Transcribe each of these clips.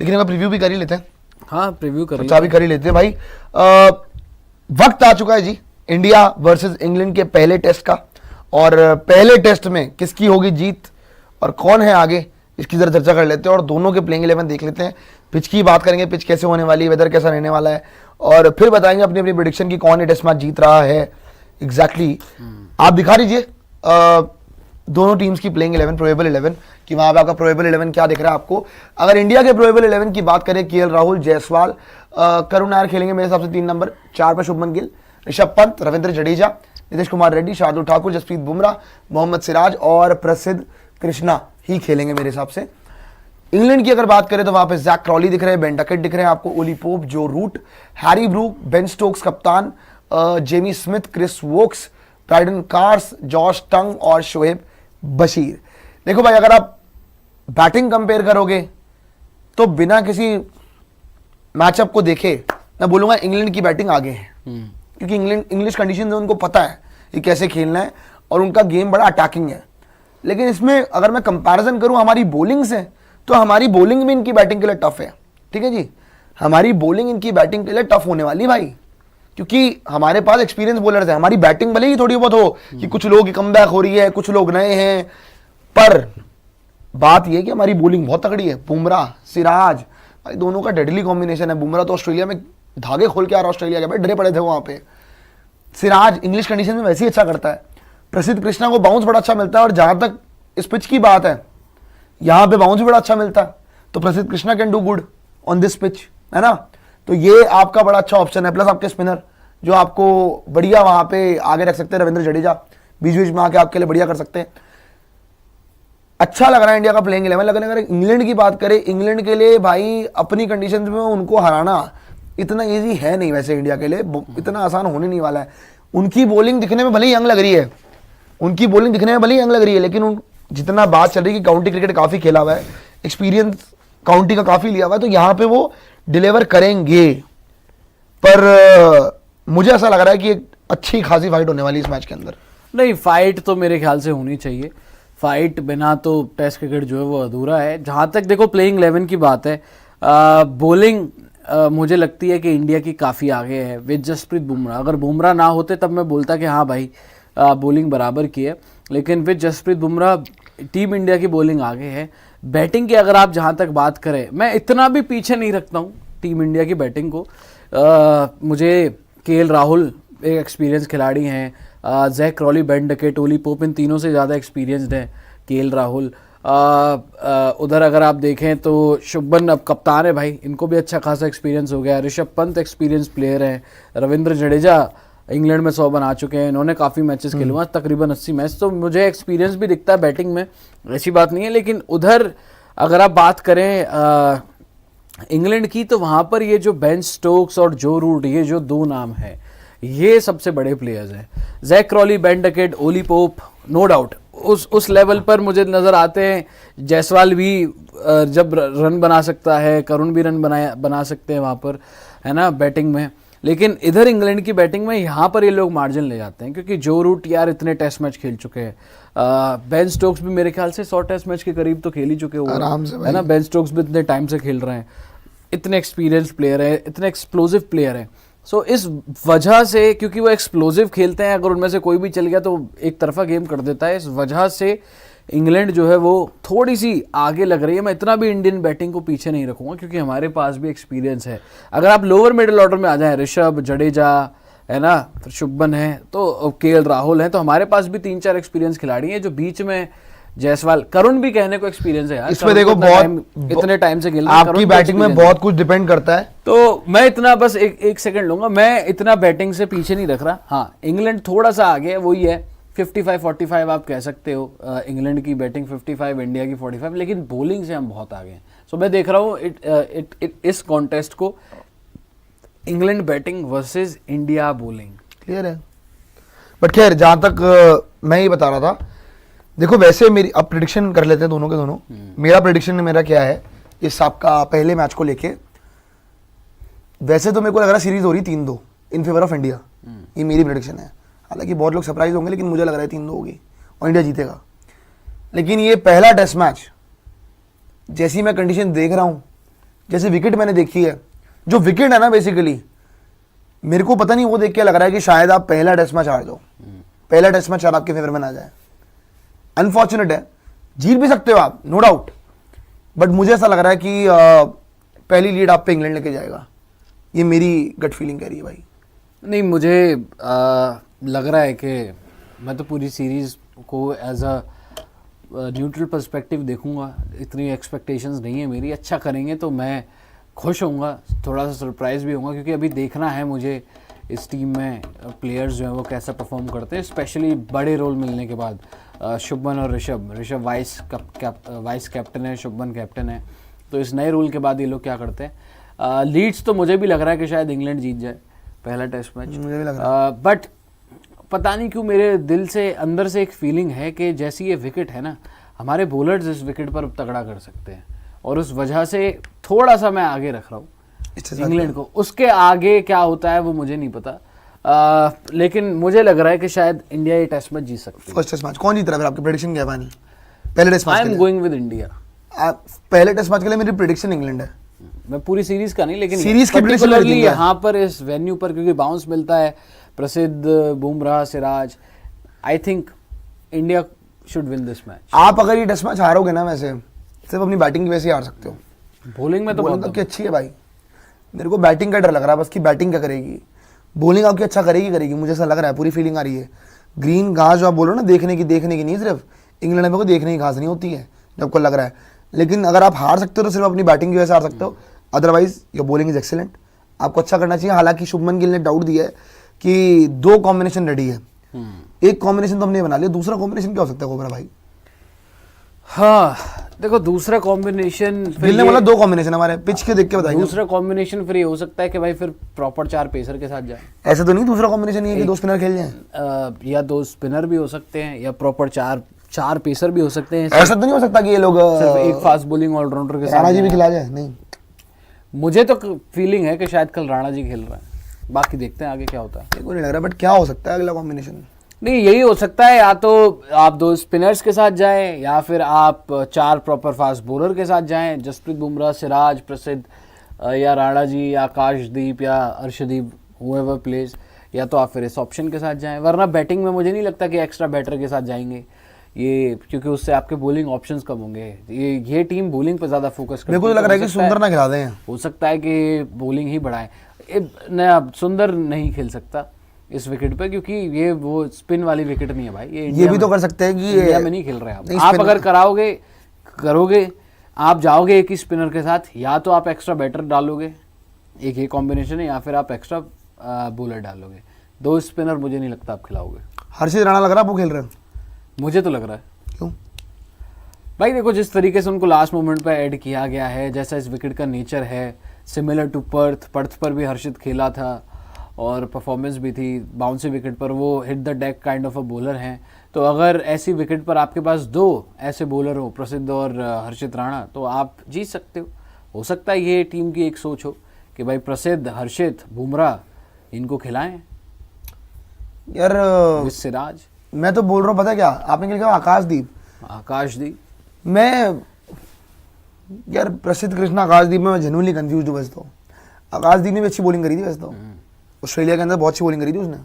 लेकिन हम प्रीव्यू भी कर ही लेते हैं। हाँ प्रीव्यू कर भी कर ही लेते हैं भाई। वक्त आ चुका है जी इंडिया वर्सेस इंग्लैंड के पहले टेस्ट का, और पहले टेस्ट में किसकी होगी जीत और कौन है आगे, इसकी जरा चर्चा कर लेते हैं और दोनों के प्लेइंग 11 देख लेते हैं। पिच की बात करेंगे, पिच कैसे होने वाली है, वेदर कैसा रहने वाला है, और फिर बताएंगे अपनी अपनी प्रेडिक्शन की कौन ये टेस्ट मैच जीत रहा है एग्जैक्टली। आप दिखा दीजिए दोनों टीम्स की प्लेइंग 11, प्रोबेबल 11, कि वहां पे आपका प्रोबेबल 11 क्या दिख रहा है आपको। अगर इंडिया के प्रोबेबल 11 की बात करें, केएल राहुल, जायसवाल, करुण नायर खेलेंगे मेरे हिसाब से 3 नंबर, 4 पे शुभमन गिल, ऋषभ पंत, रविंद्र जडेजा, नीतीश कुमार रेड्डी, शार्दुल ठाकुर, जसप्रीत बुमराह, मोहम्मद सिराज और प्रसिद्ध कृष्णा ही खेलेंगे मेरे हिसाब से। इंग्लैंड की अगर बात करें तो वहां पे जैक क्रॉली दिख रहे हैं, बेन डकेट दिख रहे हैं आपको, Ollie Pope, Joe Root, Harry Brook, Ben Stokes कप्तान, Jamie Smith, Chris Woakes, Brydon Carse, Josh Tongue और शोएब बशीर। देखो भाई, अगर आप बैटिंग कंपेयर करोगे तो बिना किसी मैचअप को देखे मैं बोलूंगा इंग्लैंड की बैटिंग आगे है, क्योंकि इंग्लिश कंडीशन में उनको पता है कि कैसे खेलना है और उनका गेम बड़ा अटैकिंग है। लेकिन इसमें अगर मैं कंपैरिजन करूं हमारी बॉलिंग से, तो हमारी बॉलिंग भी इनकी बैटिंग के लिए टफ है। ठीक है जी, हमारी बॉलिंग इनकी बैटिंग के लिए टफ होने वाली भाई, क्योंकि हमारे पास एक्सपीरियंस बॉलर्स हैं। हमारी बैटिंग भले ही थोड़ी बहुत हो कि कुछ लोग की कमबैक हो रही है, कुछ लोग नए हैं, पर बात यह कि हमारी बॉलिंग बहुत तगड़ी है। बुमराह, सिराज, भाई दोनों का डेडली कॉम्बिनेशन है। बुमराह तो ऑस्ट्रेलिया में धागे खोल के आ रहा, ऑस्ट्रेलिया के भाई डरे पड़े थे वहां पे। सिराज इंग्लिश कंडीशन में वैसे ही अच्छा करता है। प्रसिद्ध कृष्णा को बाउंस बड़ा अच्छा मिलता है, और जहां तक इस पिच की बात है, यहां पे बाउंस भी बड़ा अच्छा मिलता है, तो प्रसिद्ध Krishna can do good on this pitch, है ना। तो ये आपका बड़ा अच्छा ऑप्शन है। प्लस आपके स्पिनर जो आपको बढ़िया वहां पे आगे रख सकते हैं, रविंद्र जडेजा बीच बीच में आके आपके लिए बढ़िया कर सकते हैं। अच्छा लग रहा है इंडिया का प्लेइंग 11। लेकिन अगर इंग्लैंड की बात करें, इंग्लैंड के लिए भाई अपनी कंडीशंस में उनको हराना इतना इजी है नहीं, वैसे इंडिया के लिए इतना आसान होने नहीं वाला है। उनकी बॉलिंग दिखने में भले ही यंग लग रही है, लेकिन जितना बात चल रही है कि काउंटी क्रिकेट काफी खेला हुआ है, एक्सपीरियंस काउंटी का काफी लिया हुआ है, तो यहाँ पे वो डिलीवर करेंगे। पर मुझे ऐसा लग रहा है कि एक अच्छी खासी फाइट होने वाली इस मैच के अंदर। नहीं, फाइट तो मेरे ख्याल से होनी चाहिए। फाइट बिना तो टेस्ट क्रिकेट जो है वो अधूरा है। जहाँ तक देखो प्लेइंग 11 की बात है, बॉलिंग मुझे लगती है कि इंडिया की काफ़ी आगे है विद जसप्रीत बुमराह। अगर बुमराह ना होते तब मैं बोलता कि हाँ भाई बॉलिंग बराबर की है, लेकिन with Jasprit Bumrah team India की बॉलिंग आगे है। बैटिंग की अगर आप जहाँ तक बात करें, मैं इतना भी पीछे नहीं रखता हूँ टीम इंडिया की बैटिंग को। मुझे केएल राहुल एक एक्सपीरियंस खिलाड़ी हैं, Jack Crawley, Ben Duckett, Ollie Pope, इन तीनों से ज़्यादा एक्सपीरियंसड है केएल राहुल। उधर अगर आप देखें तो शुभमन अब कप्तान है भाई, इनको भी अच्छा खासा एक्सपीरियंस हो गया। ऋषभ पंत एक्सपीरियंस प्लेयर हैं, रविंद्र जडेजा इंग्लैंड में 100 बना चुके हैं, इन्होंने काफ़ी मैचेस खेले हुए हैं, तकरीबन 80 मैच, तो मुझे एक्सपीरियंस भी दिखता है बैटिंग में, ऐसी बात नहीं है। लेकिन उधर अगर आप बात करें इंग्लैंड की, तो वहाँ पर ये जो बेन स्टोक्स और जो रूट, ये जो 2 नाम है, ये सबसे बड़े प्लेयर्स हैं। Jack Crawley, Ben Duckett, Ollie Pope, no doubt उस लेवल पर मुझे नज़र आते हैं। जायसवाल भी जब रन बना सकता है, करुण भी रन बना सकते हैं वहाँ पर, है ना, बैटिंग में। लेकिन इधर इंग्लैंड की बैटिंग में यहाँ पर ये लोग मार्जिन ले जाते हैं, क्योंकि जो रूट यार इतने टेस्ट मैच खेल चुके हैं। बेन स्टोक्स भी मेरे ख्याल से 100 टेस्ट मैच के करीब तो खेल ही चुके हुए आराम से, है ना। बेन स्टोक्स भी इतने टाइम से खेल रहे हैं, इतने एक्सपीरियंस प्लेयर है, इतने एक्सप्लोजिव प्लेयर हैं। सो इस वजह से, क्योंकि वो एक्सप्लोजिव खेलते हैं, अगर उनमें से कोई भी चल गया तो एक तरफा गेम कर देता है, इस वजह से इंग्लैंड जो है वो थोड़ी सी आगे लग रही है। मैं इतना भी इंडियन बैटिंग को पीछे नहीं रखूंगा, क्योंकि हमारे पास भी एक्सपीरियंस है। अगर आप लोअर मिडिल ऑर्डर में आ जाएं, ऋषभ, जडेजा, है ना, फिर शुभमन है, तो केएल राहुल है, तो हमारे पास भी 3-4 एक्सपीरियंस खिलाड़ी हैं। जो बीच में जायसवाल, करुण भी कहने को एक्सपीरियंस है यार, इसमें देखो बहुत इतने टाइम से खेल रहा है, आपकी बैटिंग में बहुत कुछ डिपेंड करता है। तो मैं इतना बस एक सेकंड लूंगा, मैं इतना बैटिंग से पीछे नहीं रख रहा। हाँ, इंग्लैंड थोड़ा सा आगे है, वही है 55-45 आप कह सकते हो। इंग्लैंड की बैटिंग 55, इंडिया की 45, लेकिन बॉलिंग से हम बहुत आगे हैं। सो मैं देख रहा हूँ इस कॉन्टेस्ट को England batting versus India bowling. Clear है। बट खैर, जहां तक मैं ये बता रहा था, देखो वैसे मेरी अब प्रेडिक्शन कर लेते हैं दोनों के दोनों। मेरा प्रेडिक्शन मेरा क्या है इस आपका पहले मैच को लेके, वैसे तो मेरे को लग रहा है सीरीज हो रही 3-2 इन फेवर ऑफ इंडिया, ये मेरी प्रेडिक्शन है। हालांकि बहुत लोग सरप्राइज होंगे, लेकिन मुझे लग रहा है 3-2 होगी और इंडिया जीतेगा। लेकिन ये पहला टेस्ट मैच, जैसी मैं कंडीशन देख रहा हूँ, जैसे विकेट मैंने देखी है, जो विकेट है ना बेसिकली, मेरे को पता नहीं वो देख के लग रहा है कि शायद आप पहला टेस्ट मैच हार दो, पहला टेस्ट मैच शायद आपके फेवर में ना जाए। अनफॉर्चुनेट है, जीत भी सकते हो आप, नो डाउट, बट मुझे ऐसा लग रहा है कि पहली लीड आप पे इंग्लैंड लेके जाएगा, ये मेरी गट फीलिंग कह रही है भाई। नहीं, मुझे लग रहा है कि मैं तो पूरी सीरीज़ को एज अ न्यूट्रल पर्सपेक्टिव देखूंगा, इतनी एक्सपेक्टेशंस नहीं है मेरी। अच्छा करेंगे तो मैं खुश होऊंगा, थोड़ा सा सरप्राइज़ भी होऊंगा, क्योंकि अभी देखना है मुझे इस टीम में प्लेयर्स जो हैं वो कैसा परफॉर्म करते हैं, स्पेशली बड़े रोल मिलने के बाद। शुभमन और ऋषभ वाइस कैप्टन है, शुभमन कैप्टन है, तो इस नए रूल के बाद ये लोग क्या करते हैं। लीड्स तो मुझे भी लग रहा है कि शायद इंग्लैंड जीत जाए पहला टेस्ट मैच, मुझे भी लग रहा है। बट पता नहीं क्यों मेरे दिल से अंदर से एक फीलिंग है कि जैसी ये विकेट है ना, हमारे बॉलर्स इस विकेट पर तगड़ा कर सकते हैं, और उस वजह से थोड़ा सा मैं आगे रख रहा हूँ इंग्लैंड को। उसके आगे क्या होता है वो मुझे नहीं पता, लेकिन मुझे लग रहा है कि शायद इंडिया ये टेस्ट मैच जीत सकती है। फर्स्ट टेस्ट मैच कौन जीत रहा है, आपकी प्रेडिक्शन क्या है फाइनल पहले टेस्ट मैच आई के एम लिए? Going with India. पहले टेस्ट मैच के लिए मेरी प्रेडिक्शन इंग्लैंड है। मैं पूरी सीरीज का नहीं, लेकिन सीरीज की prediction particularly नहीं दूंगा। यहाँ पर इस वेन्यू पर क्योंकि बाउंस मिलता है, प्रसिद्ध Bumrah, Siraj, I think India should win this match. आप अगर ये टेस्ट मैच हारोगे ना, वैसे सिर्फ अपनी बैटिंग की वजह से ही हार सकते हो। बॉलिंग में तो बॉलिंग बहुत आपकी अच्छी है भाई, मेरे को बैटिंग का डर लग रहा है बस कि बैटिंग क्या करेगी। बॉलिंग आपकी अच्छा करेगी, मुझे ऐसा लग रहा है, पूरी फीलिंग आ रही है। ग्रीन घास जो आप बोल रहे हो ना, देखने की नहीं, सिर्फ इंग्लैंड में को देखने की घास नहीं होती है जब आपको लग रहा है। लेकिन अगर आप हार सकते हो तो सिर्फ अपनी बैटिंग की वजह से हार सकते हो, otherwise your bowling is excellent. आपको अच्छा करना चाहिए। हालांकि शुभमन गिल ने डाउट दिया है कि 2 कॉम्बिनेशन रेडी है, एक कॉम्बिनेशन तो हमने बना लिया, दूसरा कॉम्बिनेशन क्या हो सकता है कोबरा भाई? हाँ, देखो दूसरा कॉम्बिनेशन गिल ने बोला 2 कॉम्बिनेशन हमारे, पिच के देख के बताइए। दूसरा कॉम्बिनेशन फिर ये हो सकता है कि भाई फिर प्रॉपर 4 पेसर के साथ जाए। ऐसा तो नहीं दूसरा कॉम्बिनेशन ये है कि 2 स्पिनर खेल जाएं? या 2 स्पिनर भी हो सकते हैं, या प्रॉपर 4 पेसर भी हो सकते हैं। ऐसा तो नहीं हो सकता कि ये लोग सिर्फ एक फास्ट बॉलिंग ऑलराउंडर के साथ राणा जी भी खिला जाए? नहीं, मुझे तो फीलिंग है कि शायद कल राणा जी खेल रहा है, बाकी देखते हैं आगे क्या होता है। मेरे को नहीं लग रहा, बट क्या हो सकता है अगला कॉम्बिनेशन? नहीं, यही हो सकता है, या तो आप 2 स्पिनर्स के साथ जाएं, या फिर आप 4 प्रॉपर फास्ट बॉलर के साथ जाएं, जसप्रीत बुमराह, सिराज, प्रसिद्ध, या राणा जी, या आकाशदीप, या अर्शदीप, हुएवर प्लेस, या तो आप फिर इस ऑप्शन के साथ जाएं। वरना बैटिंग में मुझे नहीं लगता कि एक्स्ट्रा बैटर के साथ जाएंगे ये, क्योंकि उससे आपके बॉलिंग ऑप्शंस कम होंगे। ये टीम बॉलिंग पे ज़्यादा फोकस करती है। मेरे को तो लग रहा है कि सुंदर ना खिला दें, हो सकता है कि बॉलिंग ही बढ़ाए। नया सुंदर नहीं खेल सकता इस विकेट पे, क्योंकि ये वो स्पिन वाली विकेट नहीं है भाई। ये भी तो कर सकते हैं कि इंडिया में नहीं खेल रहे आप अगर करोगे आप जाओगे एक ही स्पिनर के साथ, या तो आप एक्स्ट्रा बैटर डालोगे, एक ये कॉम्बिनेशन है, या फिर आप एक्स्ट्रा बॉलर डालोगे। 2 स्पिनर मुझे नहीं लगता आप खिलाओगे। हर्षित राणा लग रहा है वो खेल रहे हैं? मुझे तो लग रहा है। क्यों भाई? देखो जिस तरीके से उनको लास्ट मोमेंट पे ऐड किया गया है, जैसा इस विकेट का नेचर है, सिमिलर टू पर्थ पर भी हर्षित खेला था और परफॉर्मेंस भी थी। बाउंसी विकेट पर वो hit the deck kind of a bowler हैं, तो अगर ऐसी विकेट पर आपके पास 2 ऐसे बॉलर हो, प्रसिद्ध और हर्षित राणा, तो आप जीत सकते हो सकता है ये टीम की एक सोच हो कि भाई प्रसिद्ध, हर्षित, बुमराह इनको खिलाएं यार। विद सिराज। मैं तो बोल रहा हूँ, पता है क्या आपने क्या कहा? आकाशदीप। मैं यार प्रसिद्ध कृष्णा आकाशदीप में मैं जेन्युइनली कंफ्यूज हूँ वैसे तो। आकाशदीप ने भी अच्छी बॉलिंग करी थी वैसे तो, ऑस्ट्रेलिया के अंदर बहुत अच्छी बॉलिंग करी थी उसने,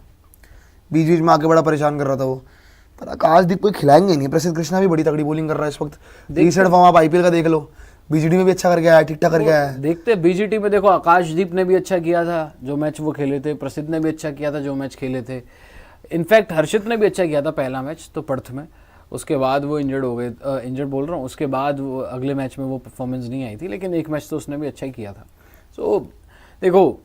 बीच बीच में आके बड़ा परेशान कर रहा था वो। पर आकाशदीप कोई खिलाएंगे नहीं। प्रसिद्ध कृष्णा भी बड़ी तगड़ी बॉलिंग कर रहा है इस वक्त। रिसेंट फॉर्म आप आईपीएल का देख लो, बीजीटी में भी अच्छा करके आया, ठीक ठाक करके आया है। देखते हैं बीजीटी में, देखो आकाशदीप ने भी अच्छा किया था जो मैच वो खेले थे, प्रसिद्ध ने भी अच्छा किया था जो मैच खेले थे, इनफैक्ट हर्षित ने भी अच्छा किया था पहला मैच तो पर्थ में, उसके बाद वो इंजर्ड हो गए, इंजर्ड बोल रहा हूँ, उसके बाद वो अगले मैच में वो परफॉर्मेंस नहीं आई थी, लेकिन एक मैच तो उसने भी अच्छा ही किया था। सो देखो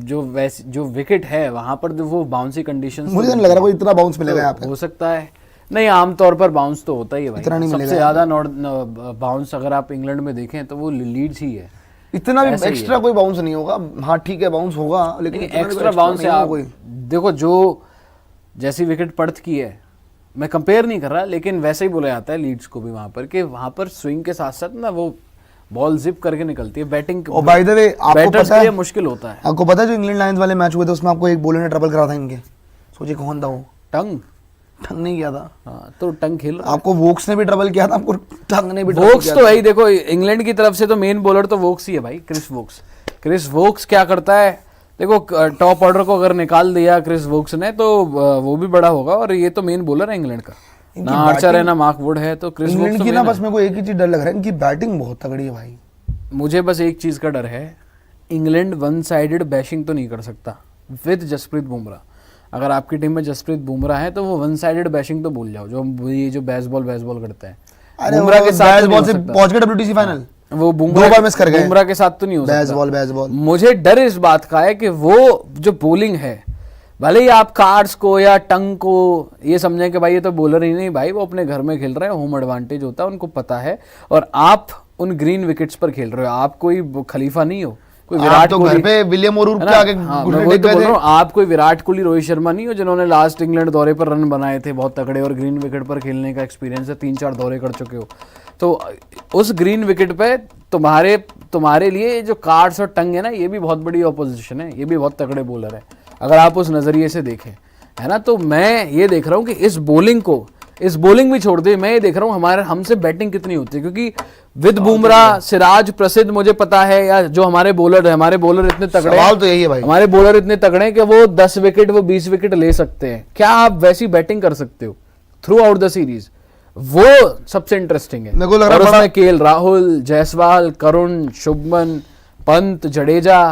जो विकेट है वहाँ पर वो बाउंसी कंडीशन, मुझे नहीं लग रहा कोई इतना बाउंस मिलेगा यहाँ पे। हो सकता है, नहीं आमतौर पर बाउंस तो होता ही है भाई, इतना नहीं सबसे मिलेगा। ज़्यादा बाउंस अगर आप इंग्लैंड में देखें तो वो लीड्स ही है। इतना भी एक्स्ट्रा कोई बाउंस नहीं होगा। हाँ ठीक है बाउंस होगा, लेकिन एक्स्ट्रा बाउंस है कोई। देखो जो जैसी विकेट पर्थ की है, मैं कंपेयर नहीं कर रहा, लेकिन वैसे ही बोला जाता है लीड्स को भी वहां पर कि वहां पर स्विंग के साथ साथ ना वो बॉल जिप करके निकलती है। बैटिंग और बाय द वे आपको पता है, मुश्किल होता है। आपको पता है जो इंग्लैंड लायंस वाले मैच हुए थे उसमें आपको एक बॉलर ने ट्रबल करा था इनके, सोचिए कौन था वो? टंग। ढंग नहीं किया था। हाँ, तो टंग खेल रहा है। आपको वोक्स ने भी ट्रबल किया था, आपको ढंग ने भी trouble वोक्स किया तो था। भाई देखो, इंग्लैंड की तरफ से तो मेन बॉलर तो वोक्स ही है भाई, क्रिस वोक्स। क्रिस वोक्स क्या करता है देखो, टॉप ऑर्डर को अगर निकाल दिया क्रिस वोक्स ने तो वो भी बड़ा होगा, और ये तो मेन बॉलर है इंग्लैंड का, ना आर्चर है ना मार्क वुड है, तो क्रिस वोक्स इंग्लैंड तो की ना main है। बस मेरे को एक ही चीज डर लग रहा है, इनकी बैटिंग बहुत तगड़ी है भाई। मुझे बस एक चीज का डर है, इंग्लैंड वन साइडेड बैशिंग तो नहीं कर सकता विद जसप्रीत बुमराह। अगर आपकी टीम में जसप्रीत बुमराह है तो वो वन साइडेड बैशिंग तो भूल जाओ, जो ये जो बेसबॉल करते हैं। अरे बुमराह के साथ तो नहीं बॉल हो से सकता। पहुंच गए WTC फाइनल, वो दो बार मिस कर गए। बुमराह के साथ तो नहीं हो सकता। बेसबॉल मुझे डर इस बात का है कि वो जो बॉलिंग है, भले ही आप कार्ड्स को या टंग को ये समझें कि भाई ये तो बॉलर ही नहीं, भाई वो अपने घर में खेल रहे हैं, होम एडवांटेज होता है, उनको पता है, और आप उन ग्रीन विकेट्स पर खेल रहे हो, आप कोई खलीफा नहीं हो, कोई विराट तो घर कोहली पे विलियम ओरूर है के ना? आगे हाँ, घुटने मैं वही टेक तो गए बोल थे। रहा हूँ, आप कोई विराट कोहली रोहित शर्मा नहीं हो जिन्होंने लास्ट इंग्लैंड दौरे पर रन बनाए थे बहुत तगड़े, और ग्रीन विकेट पर खेलने का एक्सपीरियंस है, 3-4 दौरे कर चुके हो। तो उस ग्रीन विकेट पे तुम्हारे लिए जो कार्ड्स और टंग है ना, ये भी बहुत बड़ी ऑपोजिशन है, ये भी बहुत तगड़े बॉलर है, अगर आप उस नजरिए से देखें, है ना। तो मैं ये देख रहा हूँ कि इस बॉलिंग भी छोड़ दे, मैं ये देख रहा हूँ हमसे बैटिंग कितनी होती है, क्योंकि विद बुमराह, सिराज, प्रसिद्ध, मुझे पता है, या जो हमारे बॉलर इतने तगड़े सवाल तो यही है भाई। हमारे बॉलर इतने तगड़े हैं कि वो 10 विकेट, वो 20 विकेट ले सकते हैं। क्या आप वैसी बैटिंग कर सकते हो थ्रू आउट द सीरीज? वो सबसे इंटरेस्टिंग है। मेरे को लग रहा और है उसमें केएल राहुल, जायसवाल, करुण, शुभमन, पंत, जडेजा,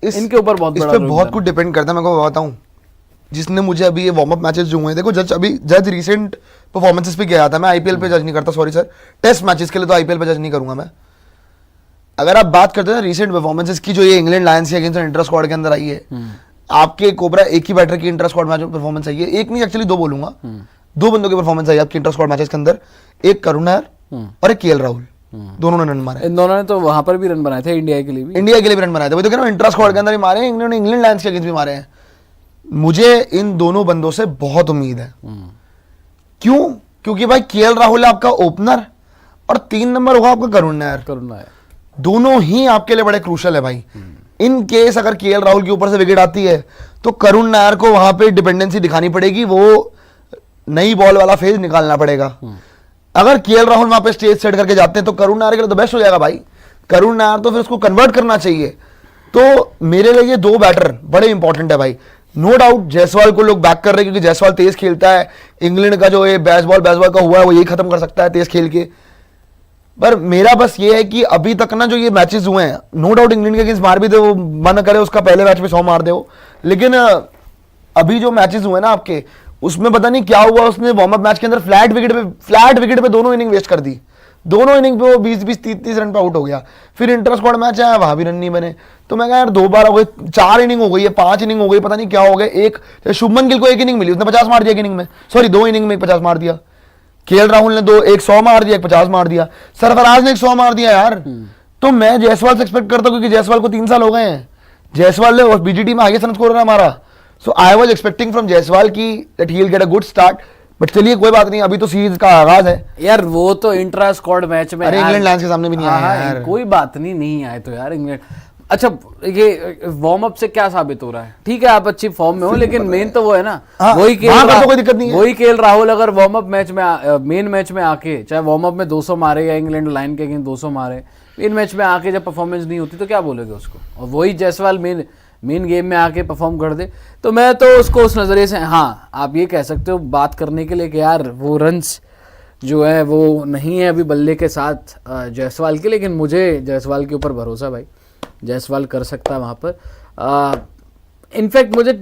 इनके ऊपर बहुत इस बड़ा पे रोल बहुत है। कुछ डिपेंड करता है। मैं को बताऊं, जिसने मुझे अभी ये वार्म अप मैचेस जो हुए हैं, देखो जज रिसेंट परफॉर्मेंसेस पे गया था, मैं आईपीएल पे जज नहीं करता, सॉरी सर, टेस्ट मैचेस के लिए तो आईपीएल पे जज नहीं करूंगा मैं। अगर आप बात करते हैं रिसेंट परफॉर्मेंसेस की, जो ये इंग्लैंड लायंस के अगेंस्ट इंटर स्क्वाड के अंदर आई है, आपके कोबरा एक ही बैटर की इंटर स्क्वाड मैच में परफॉर्मेंस आई है, एक नहीं एक्चुअली दो बोलूंगा, दो बंदों की परफॉर्मेंस आई है आपकी इंटर स्क्वाड मैचेस के अंदर, एक करुण नायर और एक केएल राहुल, दोनों ने रन मारे। इन दोनों ने तो वहां पर भी रन बनाए थे, इंडिया के लिए भी। इंडिया के लिए भी रन बनाए थे, वही तो कह रहा हूं, इंटर स्क्वाड के अंदर भी मारे हैं, इंग्लैंड लायंस के अगेंस्ट भी मारे हैं। मुझे इन दोनों बंदों से बहुत उम्मीद है। क्यों? क्योंकि भाई केएल राहुल है आपका ओपनर, और 3 नंबर होगा आपका करुण नायर। करुण नायर दोनों ही आपके लिए बड़े क्रूशल है भाई। इन केस अगर केएल राहुल के ऊपर से विकेट आती है तो करुण नायर को वहां पे डिपेंडेंसी दिखानी पड़ेगी, वो नई बॉल वाला फेज निकालना पड़ेगा। अगर केएल राहुल वहां पे स्टेज सेट करके जाते हैं तो करुण नायर के लिए तो बेस्ट हो जाएगा भाई। करुण नायर तो फिर उसको कन्वर्ट करना चाहिए। तो मेरे लिए ये दो बैटर बड़े इंपॉर्टेंट है भाई। नो डाउट जायसवाल को लोग बैक कर रहे हैं क्योंकि जायसवाल तेज खेलता है, इंग्लैंड का जो ये बेसबॉल का हुआ है वो यही खत्म कर सकता है तेज खेल के। पर मेरा बस ये है कि अभी तक ना जो ये मैचेस हुए हैं, नो डाउट इंग्लैंड के अगेंस्ट मार भी दे, वो मन करे उसका पहले मैच में 100 मार दे वो, लेकिन अभी जो मैचेस हुए ना आपके, उसमें पता नहीं क्या हुआ, उसने वार्म अप मैच के अंदर फ्लैट विकेट पे दोनों इनिंग वेस्ट कर दी। दोनों इनिंग पे वो 20-20, 30-30 रन पे आउट हो गया। फिर इंटर स्क्वाड मैच आया, वहां भी रन नहीं बने। तो मैं कहा यार 2 बार हो गए, 4 इनिंग हो गई है, 5 इनिंग हो गई, पता नहीं क्या हो गया। एक शुभमन गिल को 1 इनिंग मिली, उसने 50 मार दिया एक इनिंग में, सॉरी 2 इनिंग में 50 मार दिया। केएल राहुल ने एक 100 मार दिया, एक 50 मार दिया। सरफराज ने 100 मार दिया यार। तो मैं जायसवाल से एक्सपेक्ट करता हूँ, क्योंकि जायसवाल को 3 साल हो गए हैं, जायसवाल ने बीजीटी में हाईएस्ट रन स्कोर है हमारा। So I was expecting from Jaiswal की that he will get a good start, but चलिए कोई बात नहीं, अभी तो सीरीज का आगाज है यार। वो तो इंट्रा स्क्वाड मैच में अरे इंग्लैंड लायंस के सामने भी नहीं आया यार। कोई बात नहीं आए तो यार इंग्लैंड। अच्छा, ये वार्म अप से क्या साबित हो रहा है? ठीक है, आप अच्छी फॉर्म में हो, लेकिन मेन तो वो है ना, हाँ, वही वहाँ पर तो कोई दिक्कत नहीं है। वही केएल राहुल अगर वार्म अप मैच में मेन मैच में आके, चाहे वार्म अप में 200 मारे या इंग्लैंड लाइन के अगेंस्ट 200 मारे, मेन मैच में आके जब परफॉर्मेंस नहीं होती तो क्या बोलोगे उसको? और वही जायसवाल मेन गेम में आके परफॉर्म कर दे, तो मैं तो उसको उस नजरिए से, हाँ आप ये कह सकते हो बात करने के लिए कि यार वो रन्स जो है वो नहीं है अभी बल्ले के साथ जायसवाल के, लेकिन मुझे जायसवाल के ऊपर भरोसा भाई, जायसवाल कर सकता है वहाँ पर। इनफैक्ट मुझे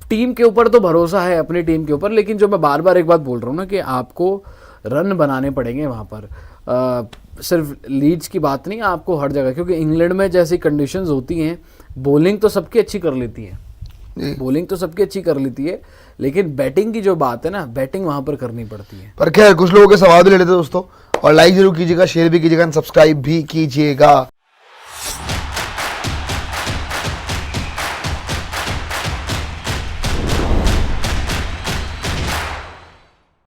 टीम के ऊपर तो भरोसा है, अपनी टीम के ऊपर, लेकिन जो मैं बार बार एक बात बोल रहा हूँ ना कि आपको रन बनाने पड़ेंगे वहाँ पर। सिर्फ लीड्स की बात नहीं, आपको हर जगह, क्योंकि इंग्लैंड में जैसी कंडीशंस होती हैं, बॉलिंग तो सबकी अच्छी कर लेती है, बॉलिंग तो सबकी अच्छी कर लेती है, लेकिन बैटिंग की जो बात है ना, बैटिंग वहां पर करनी पड़ती है। पर खैर कुछ लोगों के सवाल भी ले लेते दोस्तों, और लाइक जरूर कीजिएगा, शेयर भी कीजिएगा, सब्सक्राइब भी कीजिएगा।